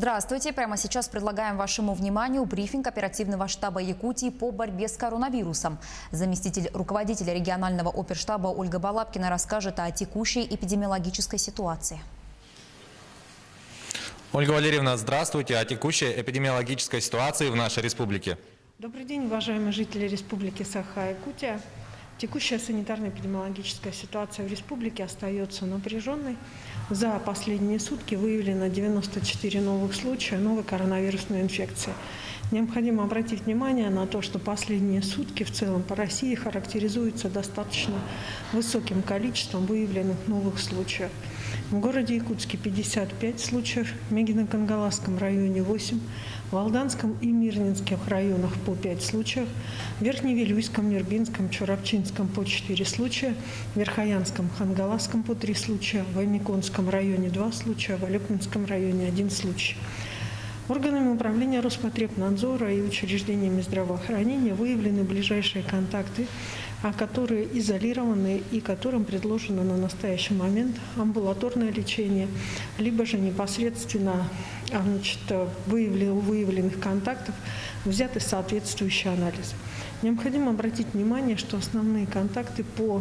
Здравствуйте. Прямо сейчас предлагаем вашему вниманию брифинг оперативного штаба Якутии по борьбе с коронавирусом. Заместитель руководителя регионального оперштаба Ольга Балабкина расскажет о текущей эпидемиологической ситуации. Ольга Валерьевна, здравствуйте. О текущей эпидемиологической ситуации в нашей республике. Добрый день, уважаемые жители Республики Саха-Якутия. Текущая санитарно-эпидемиологическая ситуация в республике остается напряженной. За последние сутки выявлено 94 новых случая новой коронавирусной инфекции. Необходимо обратить внимание на то, что последние сутки в целом по России характеризуются достаточно высоким количеством выявленных новых случаев. В городе Якутске 55 случаев, в Мегино-Кангаласском районе 8, в Алданском и Мирнинских районах по 5 случаев, в Верхневилюйском, Нербинском, Чурапчинском по 4 случая, в Верхоянском, Хангаласском по 3 случая, в Аймиконском районе 2 случая, в Алекнинском районе 1 случай. Органами управления Роспотребнадзора и учреждениями здравоохранения выявлены ближайшие контакты, которые изолированы и которым предложено на настоящий момент амбулаторное лечение, либо же непосредственно у выявленных контактов взяты соответствующие анализы. Необходимо обратить внимание, что основные контакты по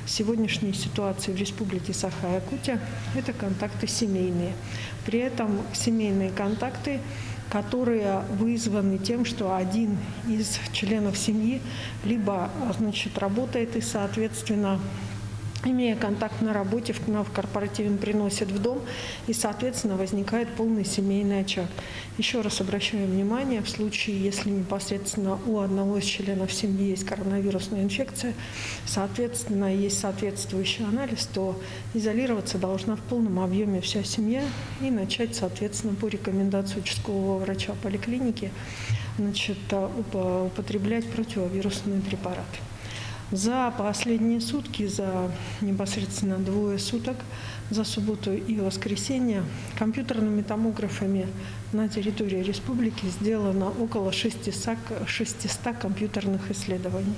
сегодняшней ситуации в Республике Саха-Якутия – это контакты семейные. При этом семейные контакты, которые вызваны тем, что один из членов семьи либо работает и, соответственно, имея контакт на работе, в корпоративе приносит в дом, и, соответственно, возникает полный семейный очаг. Еще раз обращаю внимание, в случае, если непосредственно у одного из членов семьи есть коронавирусная инфекция, соответственно, есть соответствующий анализ, то изолироваться должна в полном объеме вся семья и начать, соответственно, по рекомендации участкового врача поликлиники, употреблять противовирусные препараты. За последние сутки, за непосредственно двое суток, за субботу и воскресенье, компьютерными томографами на территории республики сделано около 600 компьютерных исследований.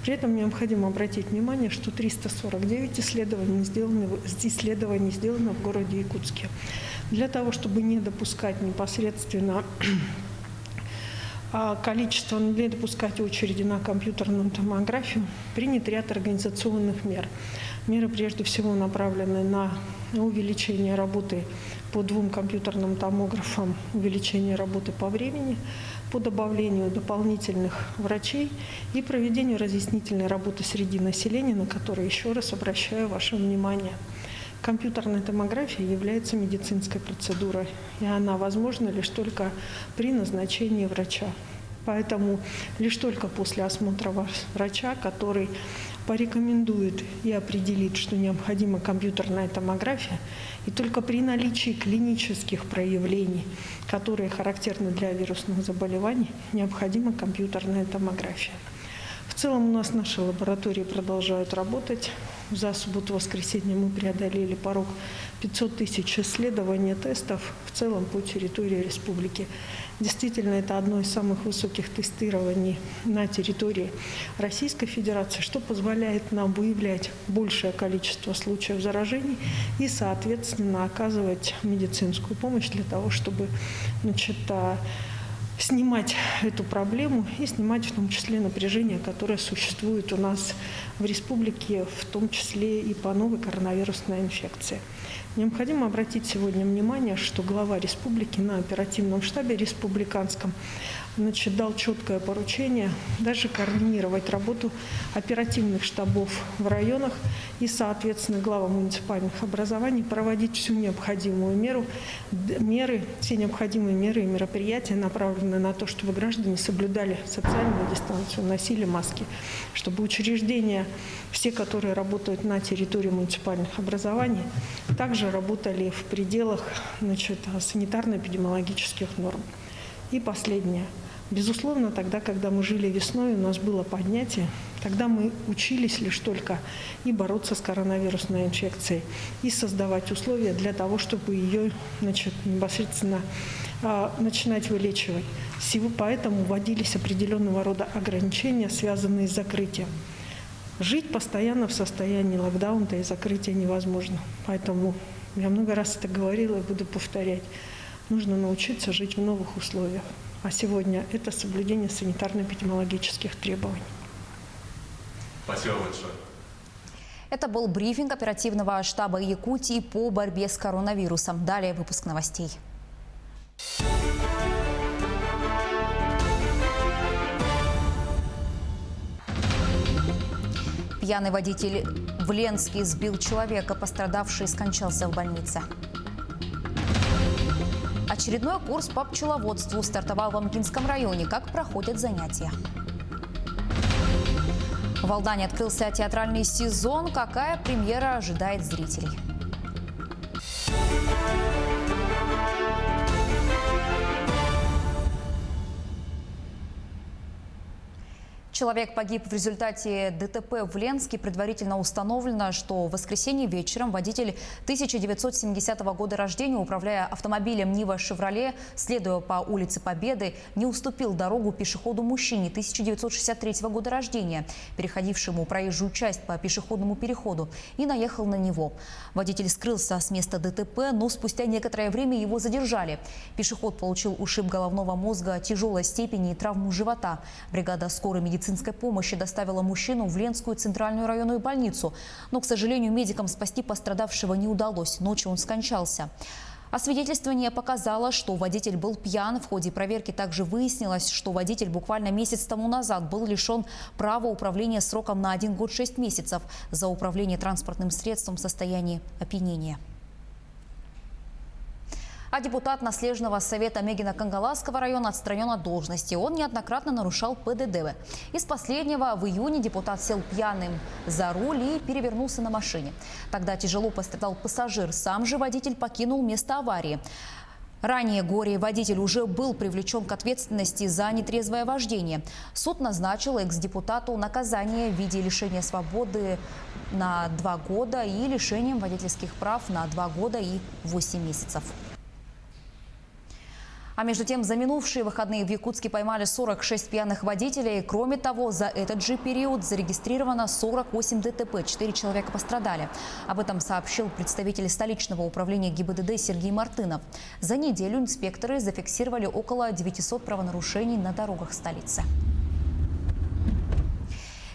При этом необходимо обратить внимание, что 349 исследований сделано в городе Якутске. Для того, чтобы не допускать непосредственно не допускать очереди на компьютерную томографию, принят ряд организационных мер. Меры прежде всего направлены на увеличение работы по 2 компьютерным томографам, увеличение работы по времени, по добавлению дополнительных врачей и проведению разъяснительной работы среди населения, на которые еще раз обращаю ваше внимание. Компьютерная томография является медицинской процедурой, и она возможна лишь только при назначении врача. Поэтому лишь только после осмотра врача, который порекомендует и определит, что необходима компьютерная томография, и только при наличии клинических проявлений, которые характерны для вирусных заболеваний, необходима компьютерная томография. В целом у нас наши лаборатории продолжают работать. За субботу-воскресенье мы преодолели порог 500 тысяч исследований тестов в целом по территории республики. Действительно, это одно из самых высоких тестирований на территории Российской Федерации, что позволяет нам выявлять большее количество случаев заражений и, соответственно, оказывать медицинскую помощь для того, чтобы снимать эту проблему и снимать в том числе напряжение, которое существует у нас в республике, в том числе и по новой коронавирусной инфекции. Необходимо обратить сегодня внимание, что глава республики на оперативном штабе республиканском дал четкое поручение даже координировать работу оперативных штабов в районах и, соответственно, главам муниципальных образований проводить всю необходимые все необходимые меры и мероприятия, направленные на то, чтобы граждане соблюдали социальную дистанцию, носили маски, чтобы учреждения, все, которые работают на территории муниципальных образований, также работали в пределах санитарно-эпидемиологических норм. И последнее. Безусловно, тогда, когда мы жили весной, у нас было поднятие, тогда мы учились лишь только и бороться с коронавирусной инфекцией, и создавать условия для того, чтобы ее непосредственно начинать вылечивать. Поэтому вводились определенного рода ограничения, связанные с закрытием. Жить постоянно в состоянии локдауна и закрытия невозможно. Поэтому я много раз это говорила и буду повторять. нужно научиться жить в новых условиях. А сегодня это соблюдение санитарно-эпидемиологических требований. Спасибо большое. Это был брифинг оперативного штаба Якутии по борьбе с коронавирусом. Далее выпуск новостей. Пьяный водитель в Ленске сбил человека, пострадавший скончался в больнице. Очередной курс по пчеловодству стартовал в Амкинском районе. Как проходят занятия? В Алдане открылся театральный сезон. Какая премьера ожидает зрителей? Человек погиб в результате ДТП в Ленске. Предварительно установлено, что в воскресенье вечером водитель 1970 года рождения, управляя автомобилем Нива «Шевроле», следуя по улице Победы, не уступил дорогу пешеходу-мужчине 1963 года рождения, переходившему проезжую часть по пешеходному переходу, и наехал на него. Водитель скрылся с места ДТП, но спустя некоторое время его задержали. Пешеход получил ушиб головного мозга тяжелой степени и травму живота. Бригада скорой медицинской помощи доставила мужчину в Ленскую центральную районную больницу. Но, к сожалению, медикам спасти пострадавшего не удалось. Ночью он скончался. Освидетельствование показало, что водитель был пьян. В ходе проверки также выяснилось, что водитель буквально месяц тому назад был лишен права управления сроком на 1 год 6 месяцев за управление транспортным средством в состоянии опьянения. А депутат Наслежного совета Мегино-Кангаласского района отстранен от должности. Он неоднократно нарушал ПДД. Из последнего в июне депутат сел пьяным за руль и перевернулся на машине. Тогда тяжело пострадал пассажир. Сам же водитель покинул место аварии. Ранее горе-водитель уже был привлечен к ответственности за нетрезвое вождение. Суд назначил экс-депутату наказание в виде лишения свободы на 2 года и лишением водительских прав на 2 года и 8 месяцев. А между тем, за минувшие выходные в Якутске поймали 46 пьяных водителей. Кроме того, за этот же период зарегистрировано 48 ДТП, 4 человека пострадали. Об этом сообщил представитель столичного управления ГИБДД Сергей Мартынов. За неделю инспекторы зафиксировали около 900 правонарушений на дорогах столицы.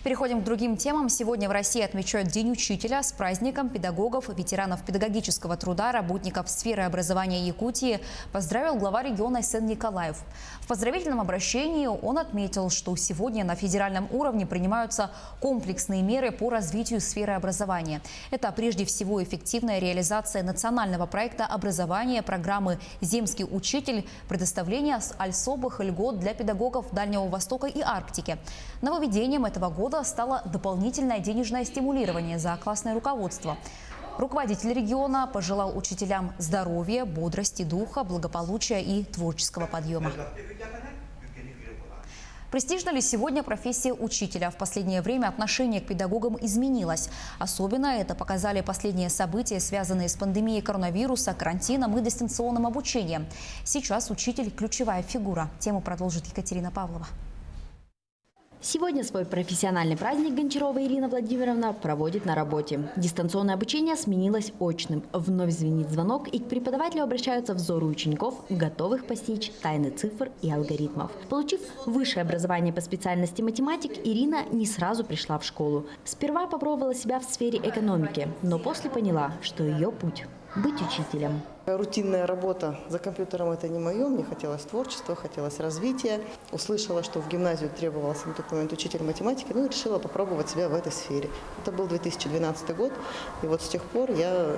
Переходим к другим темам. Сегодня в России отмечают День учителя. С праздником педагогов, ветеранов педагогического труда, работников сферы образования Якутии поздравил глава региона Сен Николаев. В поздравительном обращении он отметил, что сегодня на федеральном уровне принимаются комплексные меры по развитию сферы образования. Это прежде всего эффективная реализация национального проекта образования, программы «Земский учитель», предоставление особых льгот для педагогов Дальнего Востока и Арктики. Нововведением этого года стало дополнительное денежное стимулирование за классное руководство. Руководитель региона пожелал учителям здоровья, бодрости духа, благополучия и творческого подъема. Престижна ли сегодня профессия учителя? В последнее время отношение к педагогам изменилось. Особенно это показали последние события, связанные с пандемией коронавируса, карантином и дистанционным обучением. Сейчас учитель – ключевая фигура. Тему продолжит Екатерина Павлова. Сегодня свой профессиональный праздник Гончарова Ирина Владимировна проводит на работе. Дистанционное обучение сменилось очным. Вновь звенит звонок, и к преподавателю обращаются взоры учеников, готовых постичь тайны цифр и алгоритмов. Получив высшее образование по специальности математик, Ирина не сразу пришла в школу. Сперва попробовала себя в сфере экономики, но после поняла, что ее путь – быть учителем. Рутинная работа за компьютером – это не мое. Мне хотелось творчества, хотелось развития. Услышала, что в гимназию требовался на тот момент учитель математики, и решила попробовать себя в этой сфере. Это был 2012 год, и вот с тех пор я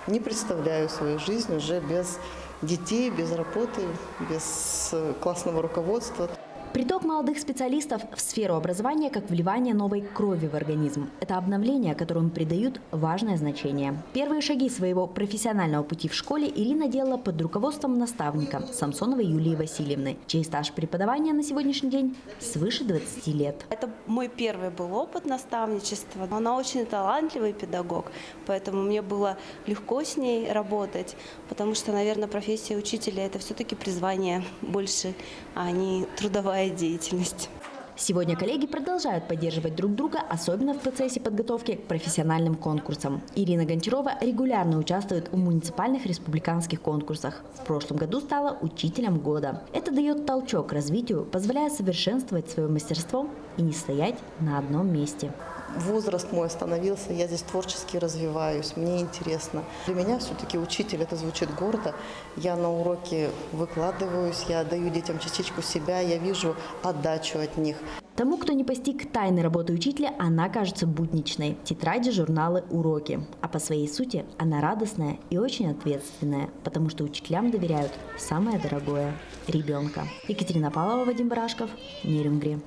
не представляю свою жизнь уже без детей, без работы, без классного руководства. Приток молодых специалистов в сферу образования как вливание новой крови в организм. Это обновление, которому придают важное значение. Первые шаги своего профессионального пути в школе Ирина делала под руководством наставника Самсоновой Юлии Васильевны, чей стаж преподавания на сегодняшний день свыше 20 лет. Это мой первый был опыт наставничества. Она очень талантливый педагог, поэтому мне было легко с ней работать, потому что, наверное, профессия учителя – это все-таки призвание больше, а не трудовая деятельность. Сегодня коллеги продолжают поддерживать друг друга, особенно в процессе подготовки к профессиональным конкурсам. Ирина Гончарова регулярно участвует в муниципальных республиканских конкурсах. В прошлом году стала учителем года. Это дает толчок к развитию, позволяя совершенствовать свое мастерство и не стоять на одном месте. Возраст мой остановился, я здесь творчески развиваюсь, мне интересно. Для меня все-таки учитель, это звучит гордо. Я на уроке выкладываюсь, я даю детям частичку себя, я вижу отдачу от них. Тому, кто не постиг тайны работы учителя, она кажется будничной. Тетради, журналы, уроки. А по своей сути она радостная и очень ответственная, потому что учителям доверяют самое дорогое – ребенка. Екатерина Павлова, Вадим Барашков, Нерюнгри.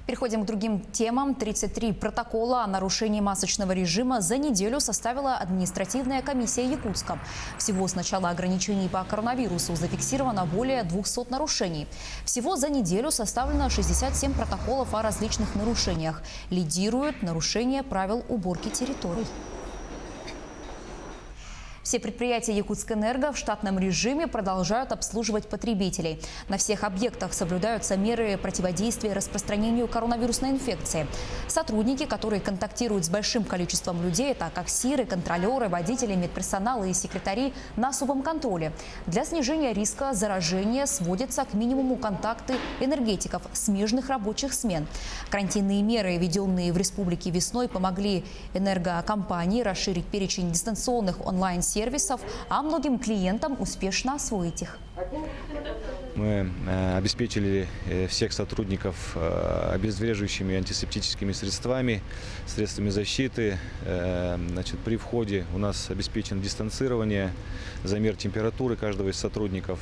Переходим к другим темам. 33 протокола о нарушении масочного режима за неделю составила административная комиссия Якутска. Всего с начала ограничений по коронавирусу зафиксировано более 200 нарушений. Всего за неделю составлено 67 протоколов о различных нарушениях. Лидирует нарушение правил уборки территорий. Все предприятия Якутскэнерго в штатном режиме продолжают обслуживать потребителей. На всех объектах соблюдаются меры противодействия распространению коронавирусной инфекции. Сотрудники, которые контактируют с большим количеством людей, это кассиры, контролеры, водители, медперсонал и секретари, на особом контроле. Для снижения риска заражения сводятся к минимуму контакты энергетиков смежных рабочих смен. Карантинные меры, введенные в республике весной, помогли энергокомпании расширить перечень дистанционных онлайн-сервисов, а многим клиентам успешно освоить их. Мы обеспечили всех сотрудников обезвреживающими антисептическими средствами, средствами защиты. При входе у нас обеспечено дистанцирование, замер температуры каждого из сотрудников.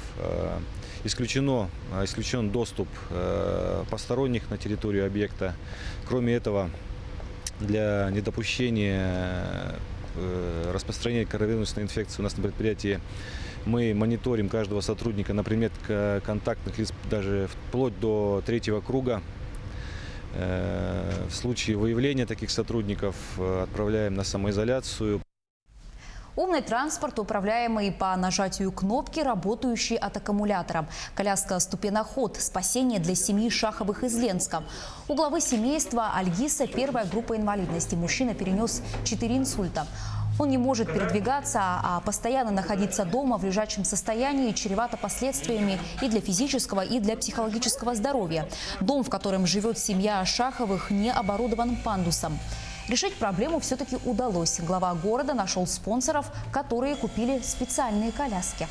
Исключен доступ посторонних на территорию объекта. Кроме этого, для недопущения распространения коронавирусной инфекции у нас на предприятии мы мониторим каждого сотрудника на предмет контактных лиц даже вплоть до 3-го круга. В случае выявления таких сотрудников отправляем на самоизоляцию. Умный транспорт, управляемый по нажатию кнопки, работающий от аккумулятора. Коляска «Ступеноход» – спасение для семьи Шаховых из Ленска. У главы семейства Альгиса первая группа инвалидности. Мужчина перенес 4 инсульта. Он не может передвигаться, а постоянно находиться дома в лежачем состоянии чревато последствиями и для физического, и для психологического здоровья. Дом, в котором живет семья Шаховых, не оборудован пандусом. Решить проблему все-таки удалось. Глава города нашел спонсоров, которые купили специальные коляски.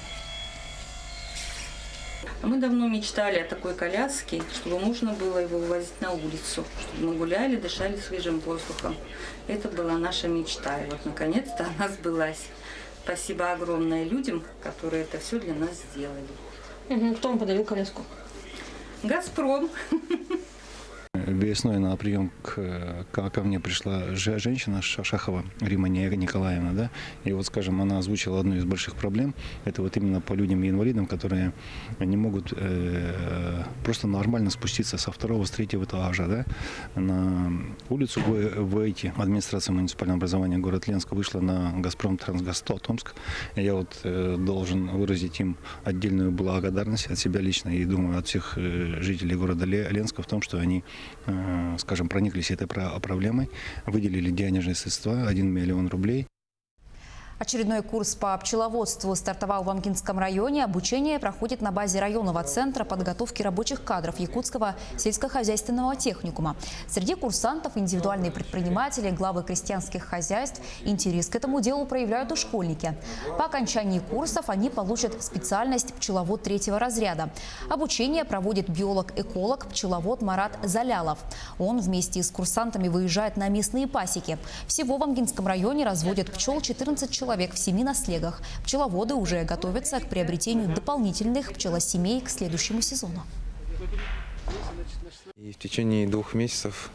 Мы давно мечтали о такой коляске, чтобы можно было его вывозить на улицу, чтобы мы гуляли, дышали свежим воздухом. Это была наша мечта. И вот наконец-то она сбылась. Спасибо огромное людям, которые это все для нас сделали. Кто вам подарил коляску? «Газпром». Весной на прием ко мне пришла женщина Шахова, Рима Николаевна, да, и вот, скажем, она озвучила одну из больших проблем, это вот именно по людям и инвалидам, которые не могут просто нормально спуститься со 2-го, с 3-го этажа, да, на улицу выйти. Администрация муниципального образования город Ленска вышла на «Газпром Трансгаз» Томск. Я вот должен выразить им отдельную благодарность от себя лично и, думаю, от всех жителей города Ленска в том, что они, скажем, прониклись этой проблемой, выделили денежные средства 1 миллион рублей. Очередной курс по пчеловодству стартовал в Амкинском районе. Обучение проходит на базе районного центра подготовки рабочих кадров Якутского сельскохозяйственного техникума. Среди курсантов индивидуальные предприниматели, главы крестьянских хозяйств. Интерес к этому делу проявляют и школьники. По окончании курсов они получат специальность пчеловод 3-го разряда. Обучение проводит биолог-эколог, пчеловод Марат Залялов. Он вместе с курсантами выезжает на местные пасеки. Всего в Амкинском районе разводят пчел 14 человек в 7 наслегах. Пчеловоды уже готовятся к приобретению дополнительных пчелосемей к следующему сезону. И в течение 2 месяцев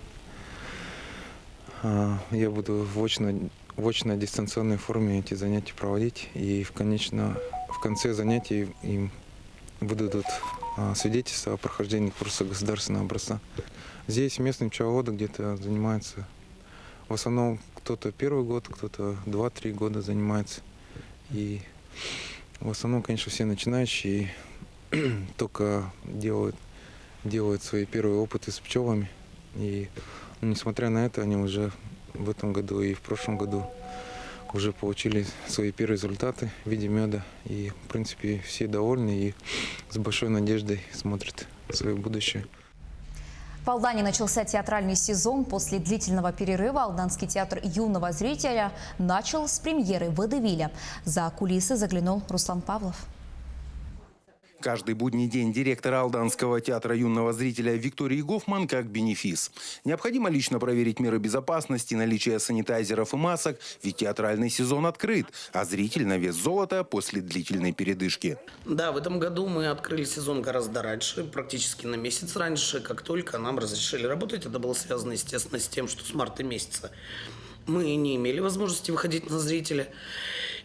я буду в очно-дистанционной форме эти занятия проводить. И в конце занятий им выдадут свидетельство о прохождении курса государственного образца. Здесь местные пчеловоды где-то занимаются в основном кто-то 1-й год, кто-то 2-3 года занимается. И в основном, конечно, все начинающие только делают делают свои первые опыты с пчелами. И несмотря на это, они уже в этом году и в прошлом году уже получили свои первые результаты в виде меда. И, в принципе, все довольны и с большой надеждой смотрят в свое будущее. В Алдане начался театральный сезон. После длительного перерыва Алданский театр юного зрителя начал с премьеры «Водевиля». За кулисы заглянул Руслан Павлов. Каждый будний день директора Алданского театра юного зрителя Виктории Гофман как бенефис. Необходимо лично проверить меры безопасности, наличие санитайзеров и масок, ведь театральный сезон открыт, а зритель на вес золота после длительной передышки. Да, в этом году мы открыли сезон гораздо раньше, практически на месяц раньше. Как только нам разрешили работать, это было связано, естественно, с тем, что с марта месяца мы не имели возможности выходить на зрителя.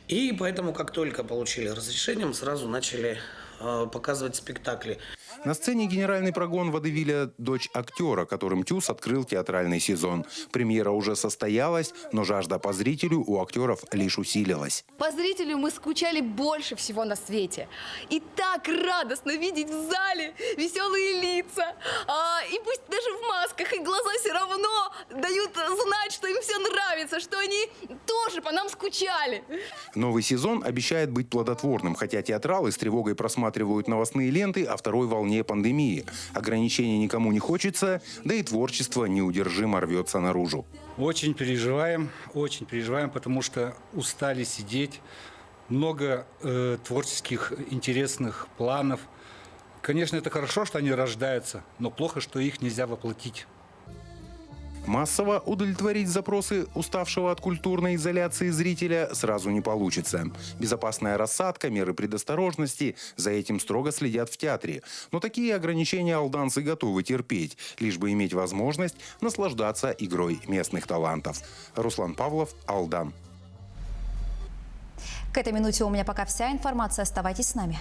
И поэтому, как только получили разрешение, мы сразу начали показывать спектакли. На сцене генеральный прогон водевиля «Дочь актера», которым ТЮЗ открыл театральный сезон. Премьера уже состоялась, но жажда по зрителю у актеров лишь усилилась. По зрителю мы скучали больше всего на свете. И так радостно видеть в зале веселые лица. И пусть даже в масках их глаза все равно дают знать, что им все нравится, что они тоже по нам скучали. Новый сезон обещает быть плодотворным, хотя театралы с тревогой просматривают новостные ленты о второй волне пандемии. Ограничений никому не хочется, да и творчество неудержимо рвется наружу. Очень переживаем, потому что устали сидеть. Много творческих интересных планов. Конечно, это хорошо, что они рождаются, но плохо, что их нельзя воплотить. Массово удовлетворить запросы уставшего от культурной изоляции зрителя сразу не получится. Безопасная рассадка, меры предосторожности – за этим строго следят в театре. Но такие ограничения алданцы готовы терпеть, лишь бы иметь возможность наслаждаться игрой местных талантов. Руслан Павлов, Алдан. К этой минуте у меня пока вся информация. Оставайтесь с нами.